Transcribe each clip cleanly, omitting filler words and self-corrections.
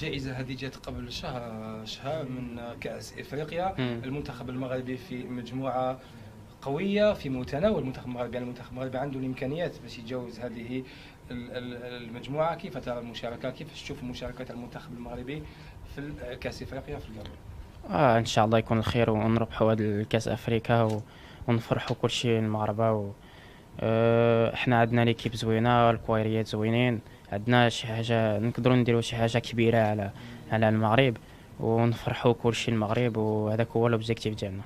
جائزة هذه جات قبل شهر من كأس إفريقيا. مم. المنتخب المغربي في مجموعة قوية في متناول المنتخب المغربي، يعني المنتخب المغربي عنده الإمكانيات باش يتجاوز هذه المجموعة. كيف ترى المشاركة؟ كيف تشوف مشاركة المنتخب المغربي في كأس إفريقيا في الجابون؟ ان شاء الله يكون الخير ونربحوا هذا الكاس افريقيا ونفرحوا كلشي المغاربه احنا عندنا ليكيب زوينه، الكويريات زوينين، عندنا شي حاجه نقدروا نديروا شي حاجه كبيره على المغرب ونفرحوا كلشي المغرب، وهذاك هو لوبجيكتيف ديالنا.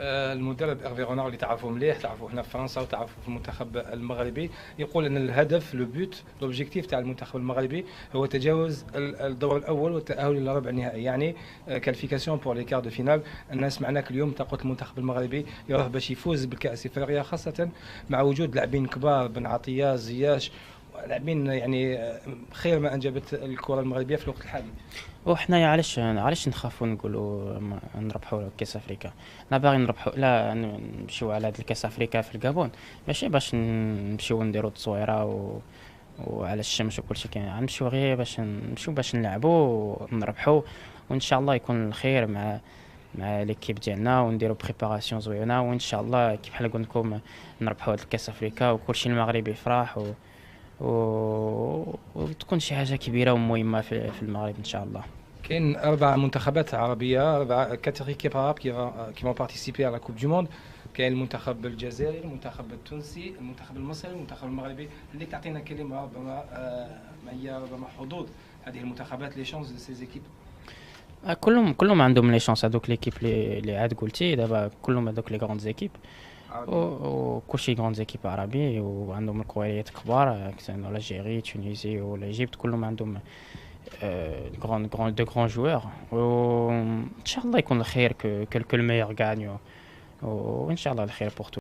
المدرب ايرفي رونار اللي تعرفوه مليح، تعرفوه هنا في فرنسا وتعرفوه في المنتخب المغربي، يقول ان الهدف لو بوت لوبجيكتيف تاع المنتخب المغربي هو تجاوز الدور الاول والتاهل الى ربع النهائي، يعني كالفيكاسيون بور لي كار دو فينال. الناس سمعناك اليوم تقول المنتخب المغربي يروح باش يفوز بالكاس افريقيا، خاصه مع وجود لاعبين كبار بن عطيه زياش، لاعبين يعني خير ما انجبت الكره المغربيه في الوقت الحالي. وحنايا علاش نخافوا نقولوا نربحوا كاس افريقيا؟ انا باغي نربحوا، لا نمشيو على هذا الكاس افريقيا في الكابون ماشي باش نمشيو نديروا تصويره وعلى الشمس وكلشي، كاين غنمشيو غير باش نمشيو باش نلعبوا ونربحوا، وان شاء الله يكون الخير مع ليكيب ديالنا ونديروا بريباراسيون زوينه، وان شاء الله كيف بحال قلت لكم نربحوا هذا الكاس افريقيا وكلشي المغربي يفرح وتكون شي حاجه كبيره ومهمه في المغرب ان شاء الله. كاين 4 منتخبات عربية، 4 équipes arabes qui vont participer à la Coupe du Monde. كاين المنتخب الجزائري، المنتخب التونسي، المنتخب المصري، المنتخب المغربي. اللي تعطينا كلمة ربما ما هي ربما حظوظ هذه المنتخبات، لي شانس دو سيز équipes؟ كلهم عندهم لي شانس، هذوك ليكيب اللي عاد قلتي دابا كلهم هذوك لي غروند زيكيب وكلشي غروند زيكيب عربي، وعندهم الكواليات كبار كاين الجيري تونيزي والإيجيبت، كلهم عندهم دو غران جوار، وان شاء الله يكون الخير كو الميور غانيو، وان شاء الله الخير بور